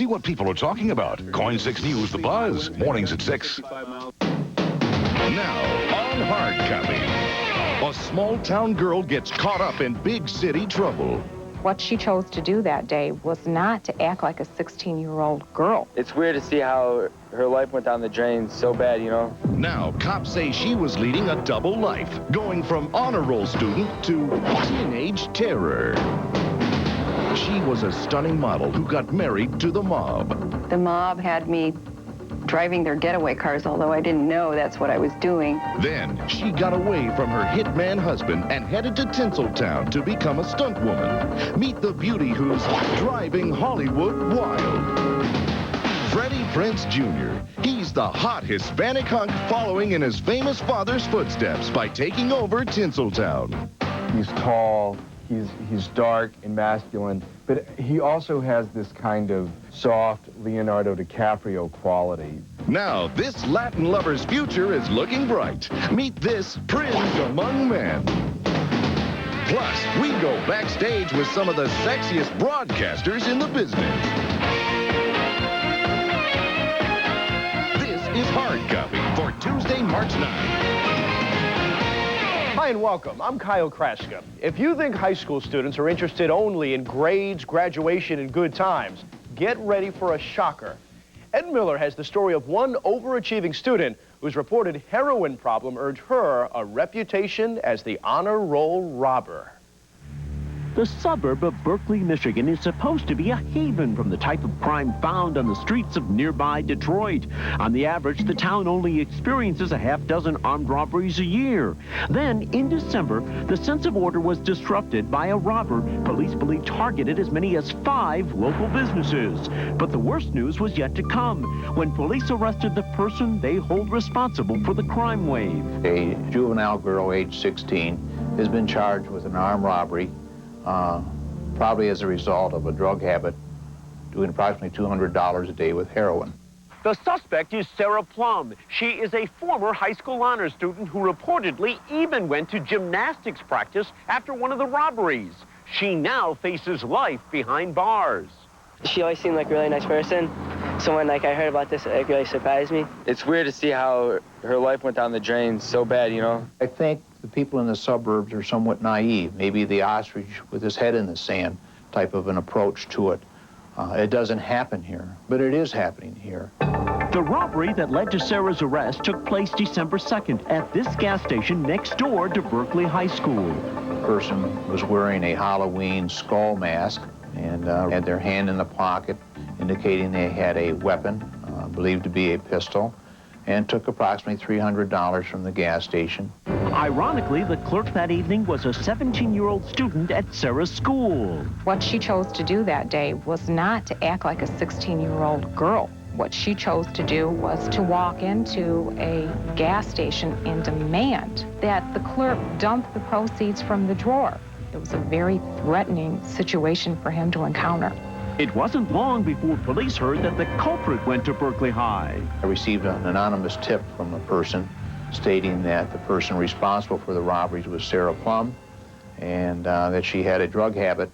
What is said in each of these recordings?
See what people are talking about. KOIN 6 News, The Buzz. Mornings at 6. Now, on Hard Copy. A small-town girl gets caught up in big city trouble. What she chose to do that day was not to act like a 16-year-old girl. It's weird to see how her life went down the drain so bad, you know? Now, cops say she was leading a double life, going from honor roll student to teenage terror. She was a stunning model who got married to the mob. The mob had me driving their getaway cars, although I didn't know that's what I was doing. Then she got away from her hitman husband and headed to Tinseltown to become a stunt woman. Meet the beauty who's driving Hollywood wild. Freddie Prinze Jr. He's the hot Hispanic hunk following in his famous father's footsteps by taking over Tinseltown. He's tall, he's dark and masculine, but he also has this kind of soft Leonardo DiCaprio quality. Now, this Latin lover's future is looking bright. Meet this prince among men. Plus, we go backstage with some of the sexiest broadcasters in the business. This is Hard Copy for Tuesday, March 9th. Hi and welcome. I'm Kyle Kraska. If you think high school students are interested only in grades, graduation, and good times, get ready for a shocker. Ed Miller has the story of one overachieving student whose reported heroin problem earned her a reputation as the honor roll robber. The suburb of Berkeley, Michigan is supposed to be a haven from the type of crime found on the streets of nearby Detroit. On the average, the town only experiences a half-dozen armed robberies a year. Then, in December, the sense of order was disrupted by a robber police believe targeted as many as 5 local businesses. But the worst news was yet to come, when police arrested the person they hold responsible for the crime wave. A juvenile girl, age 16, has been charged with an armed robbery, probably as a result of a drug habit, doing approximately $200 a day with heroin. The suspect is Sarah Plum. She is a former high school honor student who reportedly even went to gymnastics practice after one of the robberies. She now faces life behind bars. She always seemed like a really nice person. So when I heard about this, it really surprised me. It's weird to see how her life went down the drain so bad, you know? I think the people in the suburbs are somewhat naive, maybe the ostrich with his head in the sand type of an approach to it. It doesn't happen here, but it is happening here. The robbery that led to Sarah's arrest took place December 2nd at this gas station next door to Berkeley High School. The person was wearing a Halloween skull mask and had their hand in the pocket, indicating they had a weapon, believed to be a pistol, and took approximately $300 from the gas station. Ironically, the clerk that evening was a 17-year-old student at Sarah's school. What she chose to do that day was not to act like a 16-year-old girl. What she chose to do was to walk into a gas station and demand that the clerk dump the proceeds from the drawer. It was a very threatening situation for him to encounter. It wasn't long before police heard that the culprit went to Berkeley High. I received an anonymous tip from a person stating that the person responsible for the robberies was Sarah Plum and that she had a drug habit.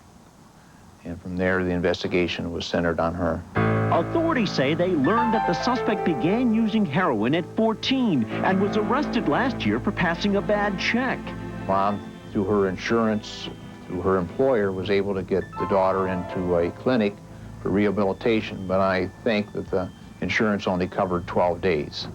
And from there, the investigation was centered on her. Authorities say they learned that the suspect began using heroin at 14 and was arrested last year for passing a bad check. Mom, through her insurance, through her employer, was able to get the daughter into a clinic for rehabilitation, but I think that the insurance only covered 12 days,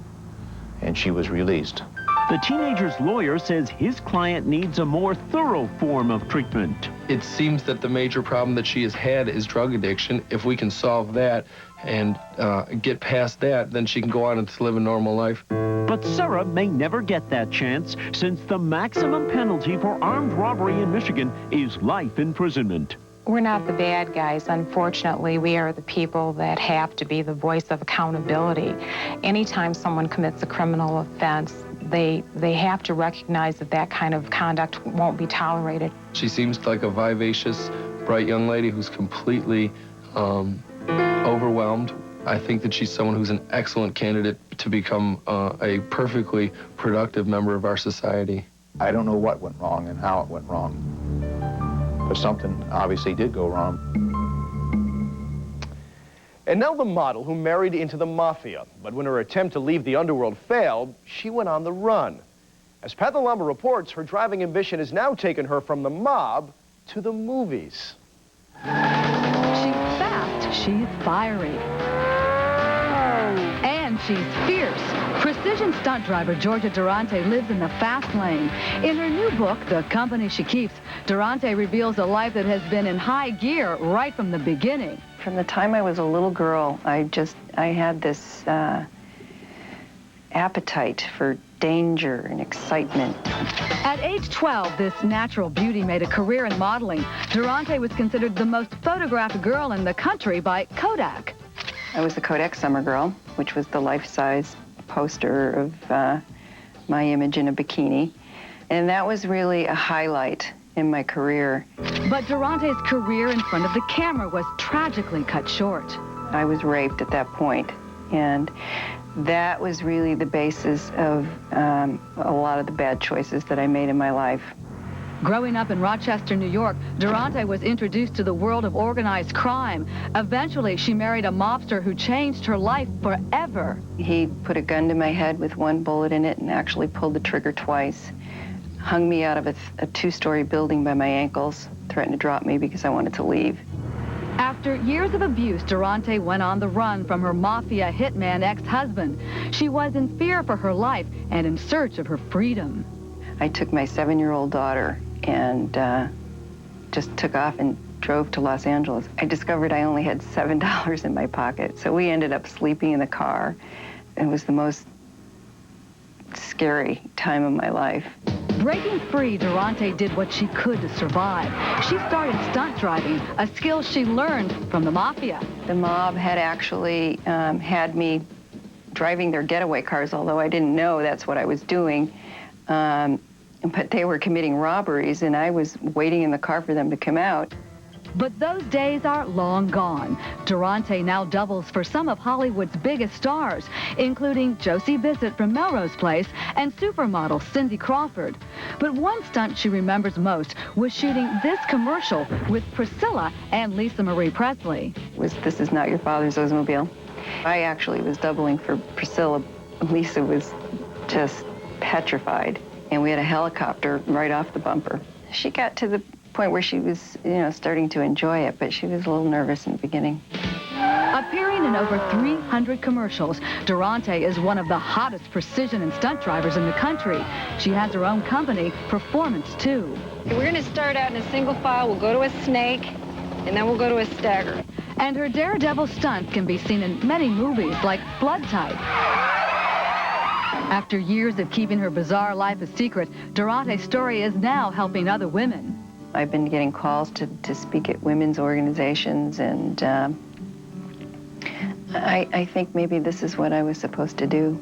and she was released. The teenager's lawyer says his client needs a more thorough form of treatment. It seems that the major problem that she has had is drug addiction. If we can solve that and get past that, then she can go on and live a normal life. But Sarah may never get that chance, since the maximum penalty for armed robbery in Michigan is life imprisonment. We're not the bad guys, unfortunately. We are the people that have to be the voice of accountability. Anytime someone commits a criminal offense, they have to recognize that that kind of conduct won't be tolerated. She seems like a vivacious, bright young lady who's completely overwhelmed. I think that she's someone who's an excellent candidate to become a perfectly productive member of our society. I don't know what went wrong and how it went wrong, but something obviously did go wrong. And now the model who married into the mafia. But when her attempt to leave the underworld failed, she went on the run. As Pat the Llama reports, her driving ambition has now taken her from the mob to the movies. She's fast, she's fiery, and she's fierce. Precision stunt driver Georgia Durante lives in the fast lane. In her new book, The Company She Keeps, Durante reveals a life that has been in high gear right from the beginning. From the time I was a little girl, I had this appetite for danger and excitement. At age 12, this natural beauty made a career in modeling. Durante was considered the most photographed girl in the country by Kodak. I was the Kodak Summer Girl, which was the life-size poster of my image in a bikini. And that was really a highlight in my career. But Durante's career in front of the camera was tragically cut short. I was raped at that point, and that was really the basis of a lot of the bad choices that I made in my life. Growing up in Rochester, New York, Durante was introduced to the world of organized crime. Eventually, she married a mobster who changed her life forever. He put a gun to my head with one bullet in it and actually pulled the trigger twice. Hung me out of a two-story building by my ankles, threatened to drop me because I wanted to leave. After years of abuse, Durante went on the run from her mafia hitman ex-husband. She was in fear for her life and in search of her freedom. I took my 7-year-old daughter and just took off and drove to Los Angeles. I discovered I only had $7 in my pocket, so we ended up sleeping in the car. It was the most scary time of my life. Breaking free, Durante did what she could to survive. She started stunt driving, a skill she learned from the mafia. The mob had actually had me driving their getaway cars, although I didn't know that's what I was doing. But they were committing robberies, and I was waiting in the car for them to come out. But those days are long gone. Durante now doubles for some of Hollywood's biggest stars, including Josie Bissett from Melrose Place and supermodel Cindy Crawford. But one stunt she remembers most was shooting this commercial with Priscilla and Lisa Marie Presley. This is not your father's Oldsmobile. I actually was doubling for Priscilla. Lisa was just petrified, and we had a helicopter right off the bumper. She got to the point where she was, starting to enjoy it, but she was a little nervous in the beginning. Appearing in over 300 commercials, Durante is one of the hottest precision and stunt drivers in the country. She has her own company, Performance 2. We're going to start out in a single file. We'll go to a snake, and then we'll go to a stagger. And her daredevil stunts can be seen in many movies like Blood Type. After years of keeping her bizarre life a secret, Durante's story is now helping other women. I've been getting calls to speak at women's organizations, and I think maybe this is what I was supposed to do.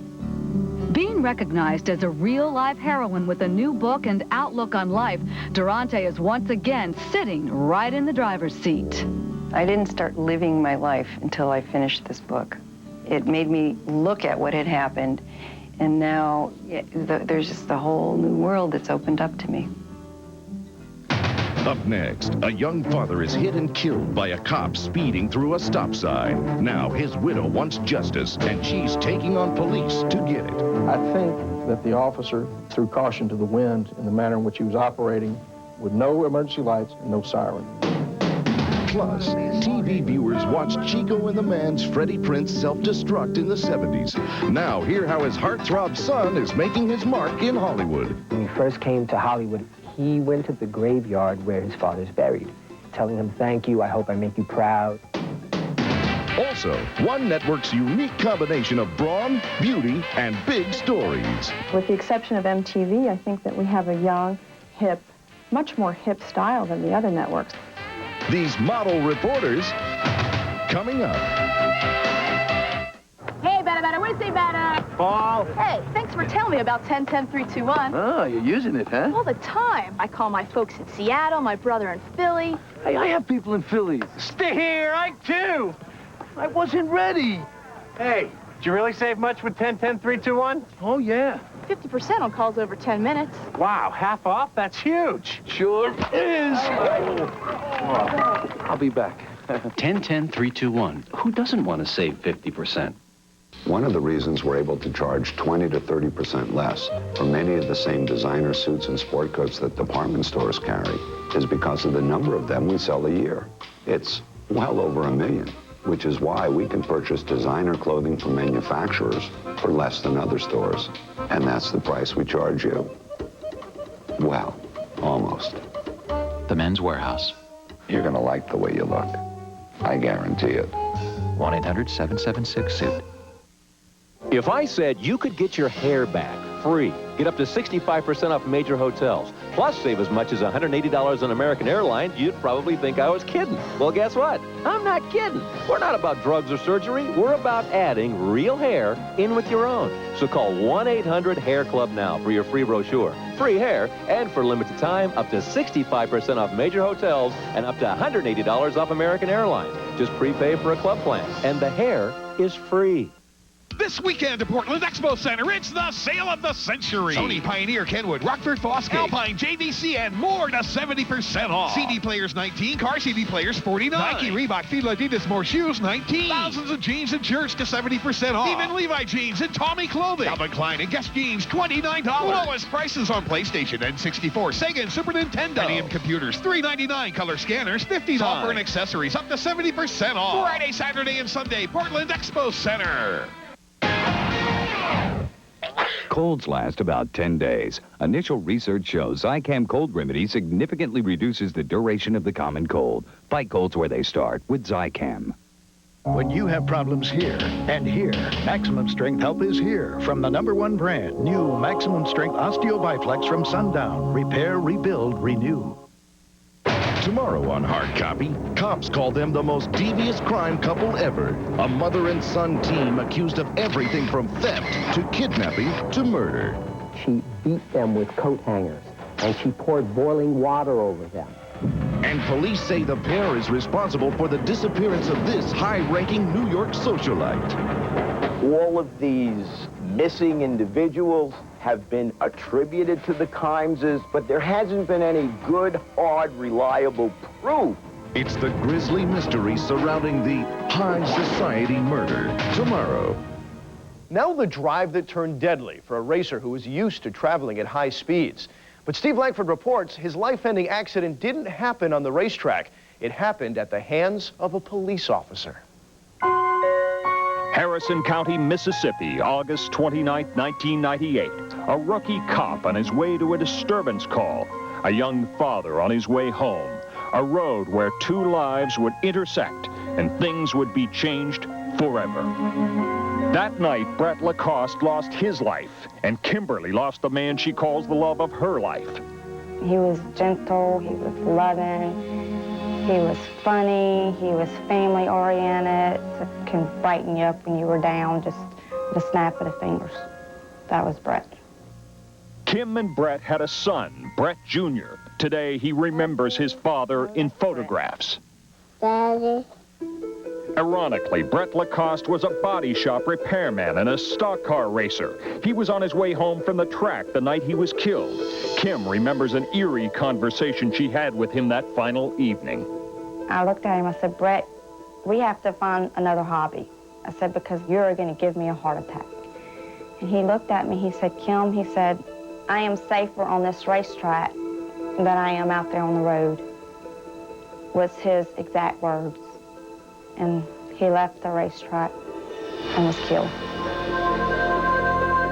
Being recognized as a real-life heroine with a new book and outlook on life, Durante is once again sitting right in the driver's seat. I didn't start living my life until I finished this book. It made me look at what had happened, and now there's just a whole new world that's opened up to me. Up next, a young father is hit and killed by a cop speeding through a stop sign. Now his widow wants justice, and she's taking on police to get it. I think that the officer threw caution to the wind in the manner in which he was operating, with no emergency lights and no siren. Plus, TV viewers watched Chico and the Man's Freddie Prinze self-destruct in the 70s. Now hear how his heartthrob son is making his mark in Hollywood. When he first came to Hollywood, he went to the graveyard where his father's buried, telling him, "Thank you, I hope I make you proud." Also, one network's unique combination of brawn, beauty, and big stories. With the exception of MTV, I think that we have a young, hip, much more hip style than the other networks. These model reporters coming up. Hey, Bada, what do you say, Bada? Ball. Hey, thanks for telling me about 10-10-3-2-1. Oh, you're using it, huh? All the time. I call my folks in Seattle, my brother in Philly. Hey, I have people in Philly. Stay here, I too. I wasn't ready. Hey, did you really save much with 10-10-3-2-1? Oh, yeah. 50% on calls over 10 minutes. Wow, half off? That's huge. Sure is. Oh. I'll be back. 10-10-3-2-1. Who doesn't want to save 50%? One of the reasons we're able to charge 20 to 30% less for many of the same designer suits and sport coats that department stores carry is because of the number of them we sell a year. It's well over 1 million, which is why we can purchase designer clothing from manufacturers for less than other stores. And that's the price we charge you. Well, almost. The Men's Warehouse. You're gonna like the way you look. I guarantee it. 1-800-776-SUIT. If I said you could get your hair back free, get up to 65% off major hotels, plus save as much as $180 on American Airlines, you'd probably think I was kidding. Well, guess what? I'm not kidding. We're not about drugs or surgery. We're about adding real hair in with your own. So call 1-800-HAIR-CLUB now for your free brochure. Free hair, and for limited time, up to 65% off major hotels and up to $180 off American Airlines. Just prepay for a club plan, and the hair is free. This weekend at Portland Expo Center, it's the sale of the century. Sony, Pioneer, Kenwood, Rockford, Fosgate, Alpine, JVC, and more to 70% off. CD players 19, car CD players 49. Nike, Reebok, Fila, Adidas, more shoes 19. Thousands of jeans and shirts to 70% off. Even Levi jeans and Tommy clothing. Calvin Klein and Guess jeans $29. Lowest prices on PlayStation, N64, Sega, and Super Nintendo. Pentium computers $399. Color scanners $50. Software and accessories up to 70% off. Friday, Saturday, and Sunday, Portland Expo Center. Colds last about 10 days. Initial research shows Zicam Cold Remedy significantly reduces the duration of the common cold. Fight colds where they start with Zicam. When you have problems here and here, Maximum Strength Help is here. From the #1 brand, new Maximum Strength Osteo-Biflex from Sundown. Repair, rebuild, renew. Tomorrow on Hard Copy, cops call them the most devious crime couple ever. A mother and son team accused of everything from theft to kidnapping to murder. She beat them with coat hangers, and she poured boiling water over them. And police say the pair is responsible for the disappearance of this high-ranking New York socialite. All of these missing individuals have been attributed to the Kimeses, but there hasn't been any good, hard, reliable proof. It's the grisly mystery surrounding the high society murder. Tomorrow. Now the drive that turned deadly for a racer who was used to traveling at high speeds. But Steve Langford reports his life-ending accident didn't happen on the racetrack. It happened at the hands of a police officer. Harrison County, Mississippi, August 29, 1998. A rookie cop on his way to a disturbance call. A young father on his way home. A road where two lives would intersect and things would be changed forever. That night, Brett Lacoste lost his life, and Kimberly lost the man she calls the love of her life. He was gentle, he was loving. He was funny, he was family-oriented, can brighten you up when you were down, just with a snap of the fingers. That was Brett. Kim and Brett had a son, Brett Jr. Today, he remembers his father in photographs. Daddy. Ironically, Brett Lacoste was a body shop repairman and a stock car racer. He was on his way home from the track the night he was killed. Kim remembers an eerie conversation she had with him that final evening. I looked at him, I said, Brett, we have to find another hobby. I said, because you're going to give me a heart attack. And he looked at me, he said, Kim, he said, I am safer on this racetrack than I am out there on the road, was his exact words. And he left the racetrack and was killed.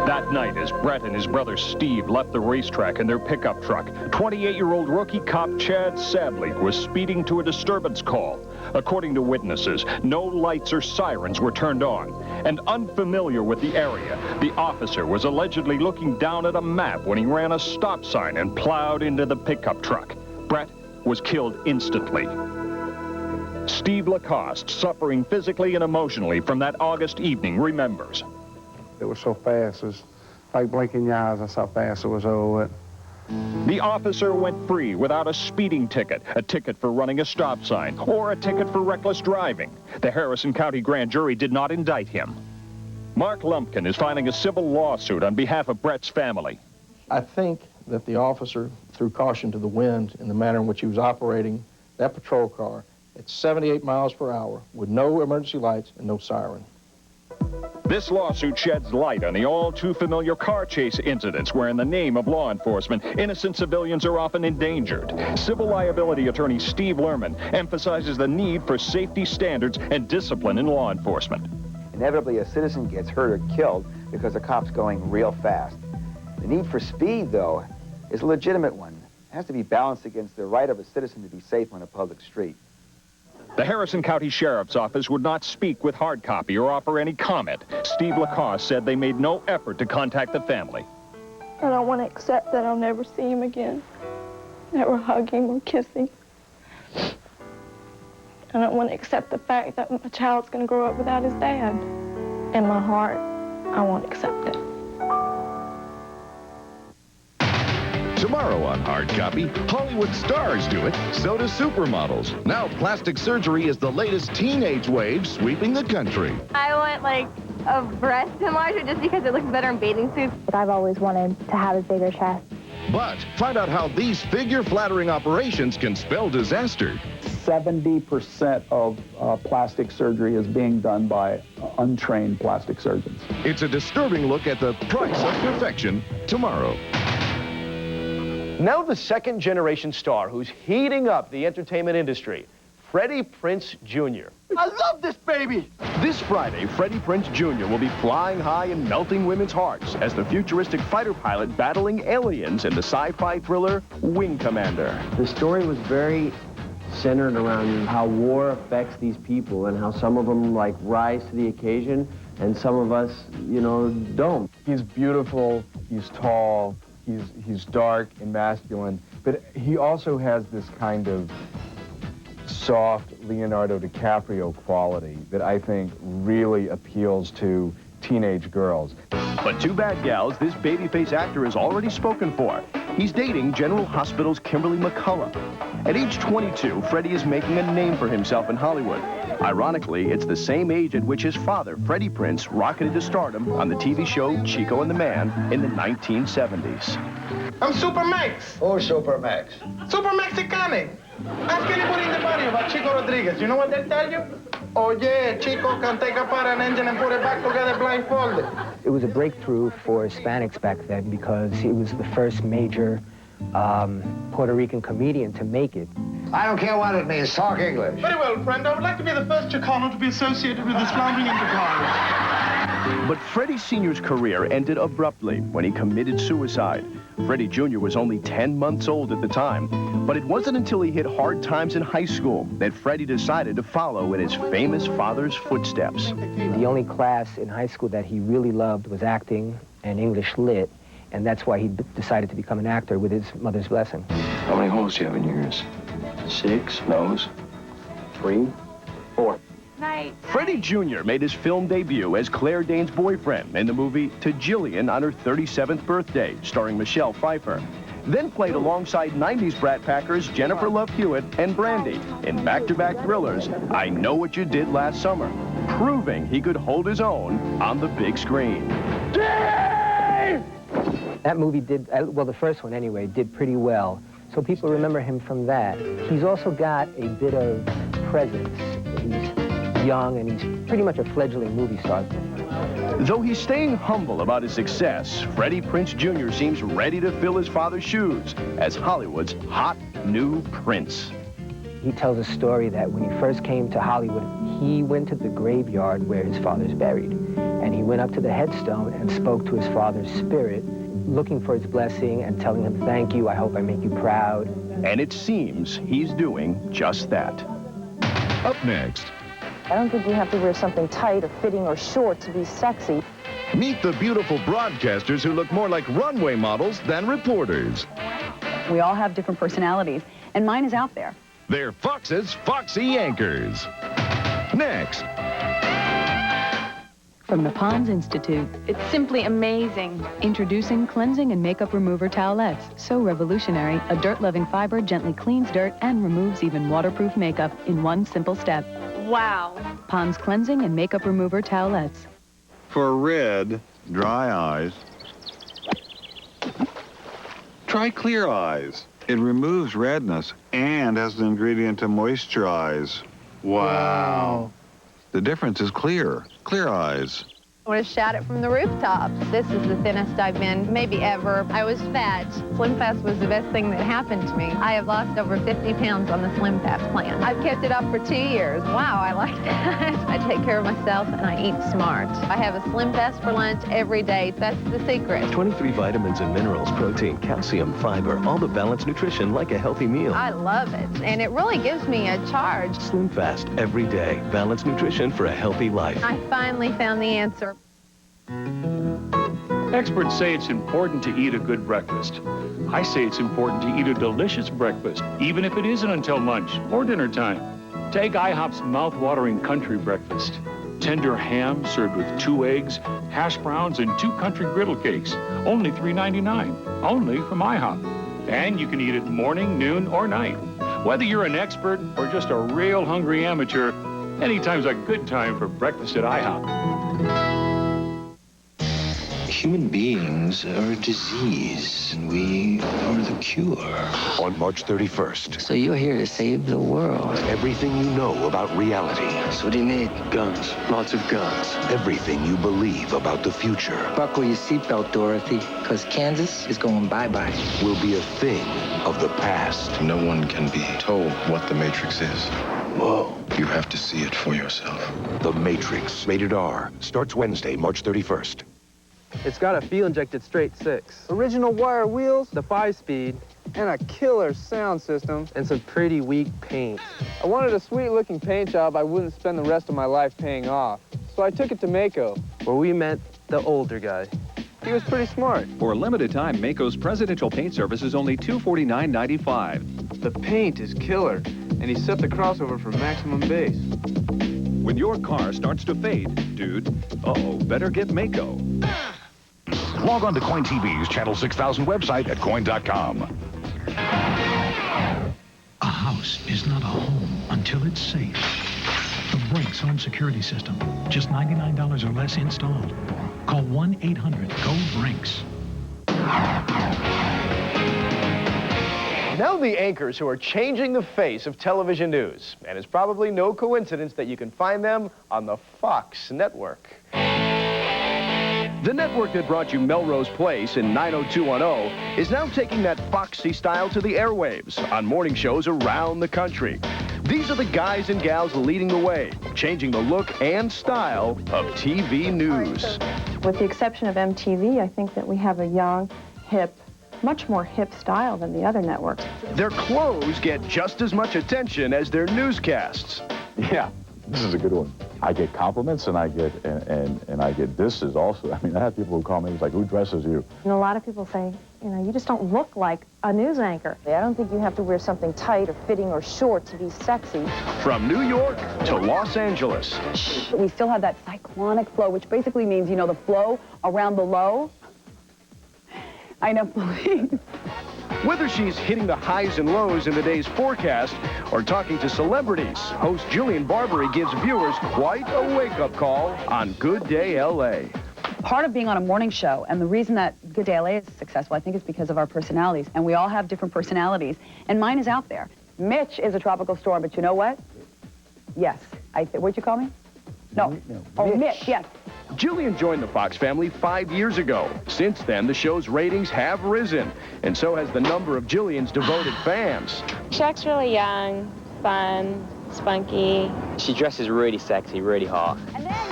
That night, as Brett and his brother Steve left the racetrack in their pickup truck, 28-year-old rookie cop Chad Sablik was speeding to a disturbance call. According to witnesses, no lights or sirens were turned on. And unfamiliar with the area, the officer was allegedly looking down at a map when he ran a stop sign and plowed into the pickup truck. Brett was killed instantly. Steve Lacoste, suffering physically and emotionally from that August evening, remembers. It was so fast, it was like blinking your eyes. That's how fast it was over. The officer went free without a speeding ticket, a ticket for running a stop sign, or a ticket for reckless driving. The Harrison County grand jury did not indict him. Mark Lumpkin is filing a civil lawsuit on behalf of Brett's family. I think that the officer threw caution to the wind in the manner in which he was operating that patrol car at 78 miles per hour with no emergency lights and no siren. This lawsuit sheds light on the all-too-familiar car chase incidents where, in the name of law enforcement, innocent civilians are often endangered. Civil liability attorney Steve Lerman emphasizes the need for safety standards and discipline in law enforcement. Inevitably, a citizen gets hurt or killed because a cop's going real fast. The need for speed, though, is a legitimate one. It has to be balanced against the right of a citizen to be safe on a public street. The Harrison County Sheriff's Office would not speak with hard copy or offer any comment. Steve Lacoste said they made no effort to contact the family. I don't want to accept that I'll never see him again, never hug him or kiss him. I don't want to accept the fact that my child's going to grow up without his dad. In my heart, I won't accept it. Tomorrow on Hard Copy, Hollywood stars do it, so do supermodels. Now plastic surgery is the latest teenage wave sweeping the country. I want, like, a breast enlarger just because it looks better in bathing suits. But I've always wanted to have a bigger chest. But find out how these figure-flattering operations can spell disaster. 70% of plastic surgery is being done by untrained plastic surgeons. It's a disturbing look at the price of perfection tomorrow. Now the second-generation star who's heating up the entertainment industry, Freddie Prinze Jr. I love this baby! This Friday, Freddie Prinze Jr. will be flying high and melting women's hearts as the futuristic fighter pilot battling aliens in the sci-fi thriller Wing Commander. The story was very centered around how war affects these people and how some of them, like, rise to the occasion and some of us, you know, don't. He's beautiful, he's tall, he's dark and masculine, but he also has this kind of soft Leonardo DiCaprio quality that I think really appeals to teenage girls. But too bad, gals, this babyface actor is already spoken for. He's dating General Hospital's Kimberly McCullough. At age 22, Freddie is making a name for himself in Hollywood. Ironically, it's the same age at which his father, Freddie Prinze, rocketed to stardom on the TV show Chico and the Man in the 1970s. I'm Super Max. Oh, Super Max. Super Mexicanic. Ask anybody in the body about Chico Rodriguez. You know what they tell you? Oh, yeah, Chico can take apart an engine and put it back together blindfolded. It was a breakthrough for Hispanics back then because he was the first major Puerto Rican comedian to make it. I don't care what it means. Talk English. Very well, friend. I would like to be the first Chicano to be associated with this floundering enterprise. But Freddie Sr.'s career ended abruptly when he committed suicide. Freddie Jr. was only 10 months old at the time, but it wasn't until he hit hard times in high school that Freddie decided to follow in his famous father's footsteps. The only class in high school that he really loved was acting and English lit, and that's why he decided to become an actor with his mother's blessing. How many holes do you have in yours? 6, nose, 3, 4. Night. Freddie Jr. made his film debut as Claire Danes' boyfriend in the movie To Jillian on her 37th birthday, starring Michelle Pfeiffer. Then played alongside 90s Brat Packers Jennifer Love Hewitt and Brandy in back-to-back thrillers I Know What You Did Last Summer, proving he could hold his own on the big screen. That movie did, well, the first one anyway, did pretty well. So people remember him from that. He's also got a bit of presence. He's young and he's pretty much a fledgling movie star. Though he's staying humble about his success, Freddie Prinze Jr. seems ready to fill his father's shoes as Hollywood's hot new prince. He tells a story that when he first came to Hollywood, he went to the graveyard where his father's buried. And he went up to the headstone and spoke to his father's spirit, looking for his blessing and telling him, "Thank you, I hope I make you proud." And it seems he's doing just that. Up next, I don't think you have to wear something tight or fitting or short to be sexy. meet the beautiful broadcasters who look more like runway models than reporters. We all have different personalities, and mine is out there. They're Fox's Foxy Anchors. Next. From the Pond's Institute. It's simply amazing. Introducing Cleansing and Makeup Remover Towelettes. So revolutionary, a dirt-loving fiber gently cleans dirt and removes even waterproof makeup in one simple step. Wow. Pond's Cleansing and Makeup Remover Towelettes. For red, dry eyes, try Clear Eyes. It removes redness and has an ingredient to moisturize. Wow. The difference is clear. Clear eyes. I want to shout it from the rooftops. This is the thinnest I've been, maybe ever. I was fat. Slim Fast was the best thing that happened to me. I have lost over 50 pounds on the Slim Fast plan. I've kept it up for 2 years. Wow, I like that. I take care of myself and I eat smart. I have a Slim Fast for lunch every day. That's the secret. 23 vitamins and minerals, protein, calcium, fiber, all the balanced nutrition like a healthy meal. I love it, and it really gives me a charge. Slim Fast every day. Balanced nutrition for a healthy life. I finally found the answer. Experts say it's important to eat a good breakfast. I say it's important to eat a delicious breakfast, even if it isn't until lunch or dinner time. Take IHOP's mouth-watering country breakfast. Tender ham served with 2 eggs, hash browns, and 2 country griddle cakes. Only $3.99. Only from IHOP. And you can eat it morning, noon, or night. Whether you're an expert or just a real hungry amateur, anytime's a good time for breakfast at IHOP. Human beings are a disease, and we are the cure. On March 31st. So you're here to save the world. Everything you know about reality. So what do you need? Guns. Lots of guns. Everything you believe about the future. Buckle your seatbelt, Dorothy, because Kansas is going bye-bye. Will be a thing of the past. No one can be told what the Matrix is. Whoa. You have to see it for yourself. The Matrix, rated R, starts Wednesday, March 31st. It's got a fuel-injected straight 6. Original wire wheels, the 5-speed, and a killer sound system, and some pretty weak paint. I wanted a sweet-looking paint job I wouldn't spend the rest of my life paying off. So I took it to Mako, where we met the older guy. He was pretty smart. For a limited time, Mako's presidential paint service is only $249.95. The paint is killer, and he set the crossover for maximum bass. When your car starts to fade, dude, uh-oh, better get Mako. Log on to Coin TV's Channel 6000 website at coin.com. A house is not a home until it's safe. The Brinks Home Security System. Just $99 or less installed. Call 1-800-GO-BRINKS. Now the anchors who are changing the face of television news. And it's probably no coincidence that you can find them on the Fox network. The network that brought you Melrose Place in 90210 is now taking that Foxy style to the airwaves on morning shows around the country. These are the guys and gals leading the way, changing the look and style of TV news. With the exception of MTV, I think that we have a young, hip, much more hip style than the other networks. Their clothes get just as much attention as their newscasts. Yeah, this is a good one. I get compliments, and I get and I get this is also. I mean, I have people who call me, it's like, who dresses you? And a lot of people say, you know, you just don't look like a news anchor. I don't think you have to wear something tight or fitting or short to be sexy. From New York to Los Angeles. We still have that cyclonic flow, which basically means, you know, the flow around the low. I know, please. Whether she's hitting the highs and lows in the day's forecast or talking to celebrities, host Julian Barbary gives viewers quite a wake-up call on Good Day L.A. Part of being on a morning show, and the reason that Good Day LA is successful, I think, is because of our personalities. And we all have different personalities. And mine is out there. Mitch is a tropical storm, but you know what? Yes. What'd you call me? No. Oh, Mitch, yes. Julian joined the Fox family 5 years ago. Since then, the show's ratings have risen, and so has the number of Julian's devoted fans. Chuck's really young, fun, spunky. She dresses really sexy, really hot.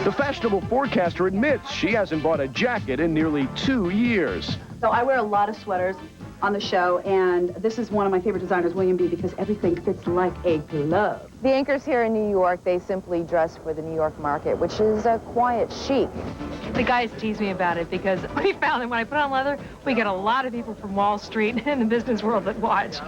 The fashionable forecaster admits she hasn't bought a jacket in nearly 2 years. So I wear a lot of sweaters on the show, and this is one of my favorite designers, William B., because everything fits like a glove. The anchors here in New York, they simply dress for the New York market, which is a quiet chic. The guys tease me about it because we found that when I put on leather, we get a lot of people from Wall Street and the business world that watch.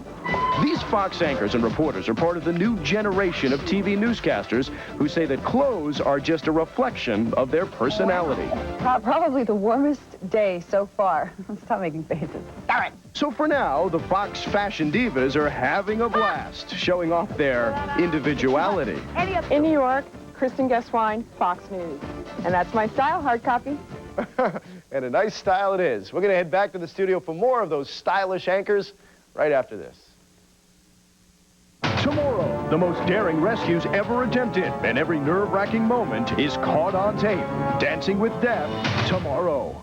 These Fox anchors and reporters are part of the new generation of TV newscasters who say that clothes are just a reflection of their personality. Probably the warmest day so far. Stop making faces. All right. So for now, the Fox fashion divas are having a blast, showing off their individuality. In New York, Kristen Guesswine, Fox News. And that's my style, hard copy. And a nice style it is. We're going to head back to the studio for more of those stylish anchors right after this. Tomorrow. The most daring rescues ever attempted, and every nerve-wracking moment is caught on tape. Dancing with Death, tomorrow.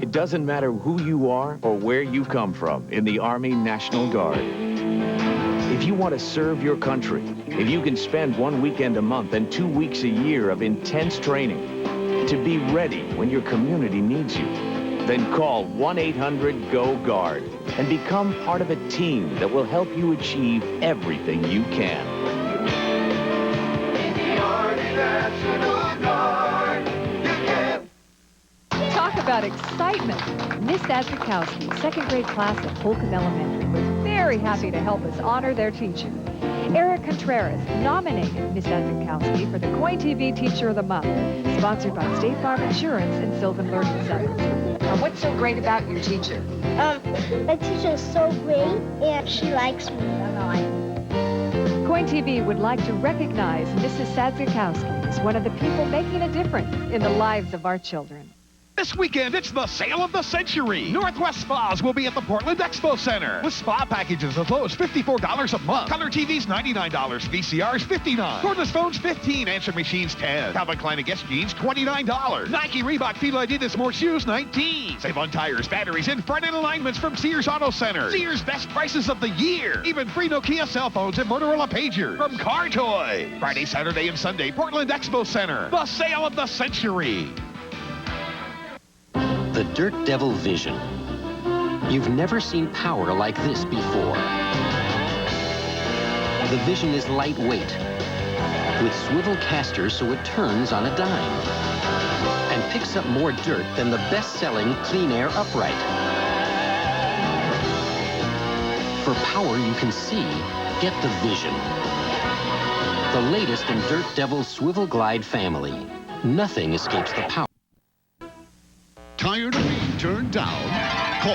It doesn't matter who you are or where you come from in the Army National Guard. If you want to serve your country, if you can spend 1 weekend a month and 2 weeks a year of intense training to be ready when your community needs you, then call 1-800-GO-GUARD and become part of a team that will help you achieve everything you can. In the Army National Guard, you can. Talk about excitement. Miss Adzikowski, second grade class at Holcomb Elementary, was very happy to help us honor their teacher. Eric Contreras nominated Miss Adzikowski for the Coin TV Teacher of the Month, sponsored by State Farm Insurance and Sylvan Learning Center. What's so great about your teacher? My teacher is so great, and she likes me a lot. Coin TV would like to recognize Mrs. Adzikowski as one of the people making a difference in the lives of our children. This weekend, it's the sale of the century. Northwest Spas will be at the Portland Expo Center with spa packages as low as $54 a month. Color TVs, $99. VCRs, $59. Cordless phones, $15. Answering machines, $10. Calvin Klein and Guess jeans, $29. Nike, Reebok, Fila, Adidas, more shoes, $19. Save on tires, batteries, and front-end alignments from Sears Auto Center. Sears' best prices of the year. Even free Nokia cell phones and Motorola pagers from Car Toy. Friday, Saturday, and Sunday, Portland Expo Center. The sale of the century. The Dirt Devil Vision. You've never seen power like this before. The Vision is lightweight, with swivel casters so it turns on a dime, and picks up more dirt than the best-selling Clean Air Upright. For power you can see, get the Vision. The latest in Dirt Devil's Swivel Glide family. Nothing escapes the power. Tired of being turned down? Call